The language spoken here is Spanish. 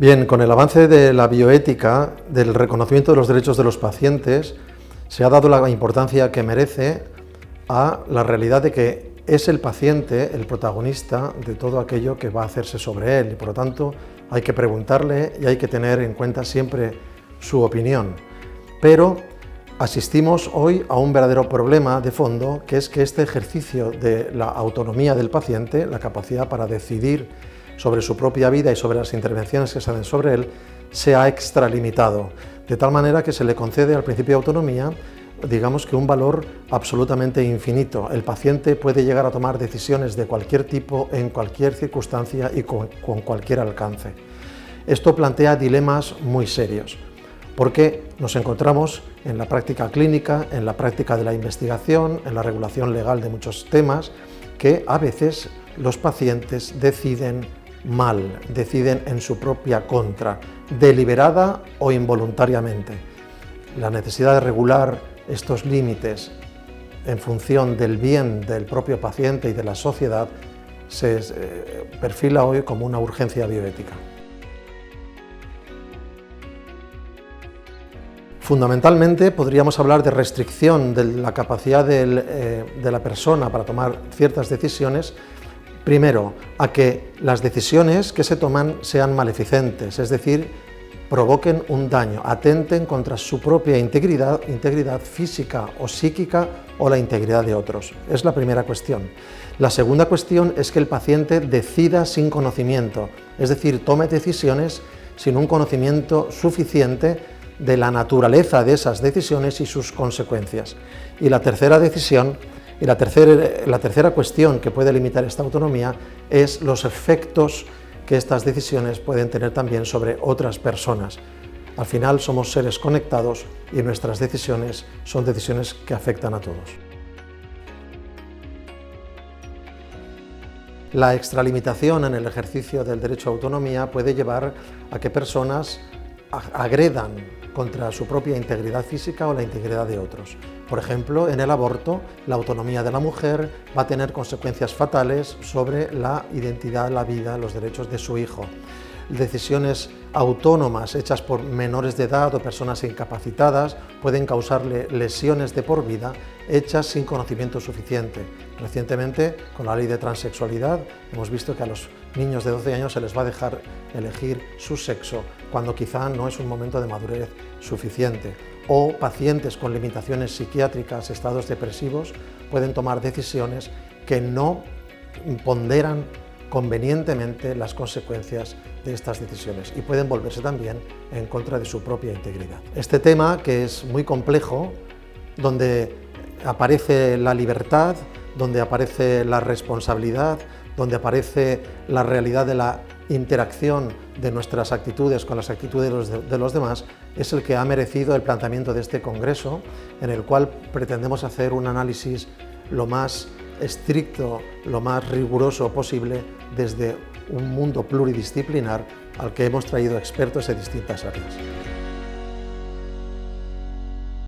Bien, con el avance de la bioética, del reconocimiento de los derechos de los pacientes, se ha dado la importancia que merece a la realidad de que es el paciente el protagonista de todo aquello que va a hacerse sobre él y por lo tanto hay que preguntarle y hay que tener en cuenta siempre su opinión. Pero asistimos hoy a un verdadero problema de fondo, que es que este ejercicio de la autonomía del paciente, la capacidad para decidir sobre su propia vida y sobre las intervenciones que se hacen sobre él, se ha extralimitado, de tal manera que se le concede al principio de autonomía, digamos que un valor absolutamente infinito. El paciente puede llegar a tomar decisiones de cualquier tipo, en cualquier circunstancia y con cualquier alcance. Esto plantea dilemas muy serios, porque nos encontramos en la práctica clínica, en la práctica de la investigación, en la regulación legal de muchos temas, que a veces los pacientes deciden mal, deciden en su propia contra, deliberada o involuntariamente. La necesidad de regular estos límites en función del bien del propio paciente y de la sociedad se perfila hoy como una urgencia bioética. Fundamentalmente podríamos hablar de restricción de la capacidad de la persona para tomar ciertas decisiones, primero, a que las decisiones que se toman sean maleficentes, es decir, provoquen un daño, atenten contra su propia integridad física o psíquica o la integridad de otros. Es la primera cuestión. La segunda cuestión es que el paciente decida sin conocimiento, es decir, tome decisiones sin un conocimiento suficiente de la naturaleza de esas decisiones y sus consecuencias. Y la tercera decisión, y la tercera cuestión que puede limitar esta autonomía es los efectos que estas decisiones pueden tener también sobre otras personas. Al final somos seres conectados y nuestras decisiones son decisiones que afectan a todos. La extralimitación en el ejercicio del derecho a autonomía puede llevar a que personas agredan contra su propia integridad física o la integridad de otros. Por ejemplo, en el aborto, la autonomía de la mujer va a tener consecuencias fatales sobre la identidad, la vida, los derechos de su hijo. Decisiones autónomas hechas por menores de edad o personas incapacitadas pueden causarle lesiones de por vida hechas sin conocimiento suficiente. Recientemente, con la ley de transexualidad, hemos visto que a los niños de 12 años se les va a dejar elegir su sexo cuando quizá no es un momento de madurez suficiente. O pacientes con limitaciones psiquiátricas, estados depresivos, pueden tomar decisiones que no ponderan convenientemente las consecuencias de estas decisiones y pueden volverse también en contra de su propia integridad. Este tema, que es muy complejo, donde aparece la libertad, donde aparece la responsabilidad, donde aparece la realidad de la interacción de nuestras actitudes con las actitudes de los demás, es el que ha merecido el planteamiento de este congreso, en el cual pretendemos hacer un análisis lo más estricto, lo más riguroso posible desde un mundo pluridisciplinar al que hemos traído expertos de distintas áreas.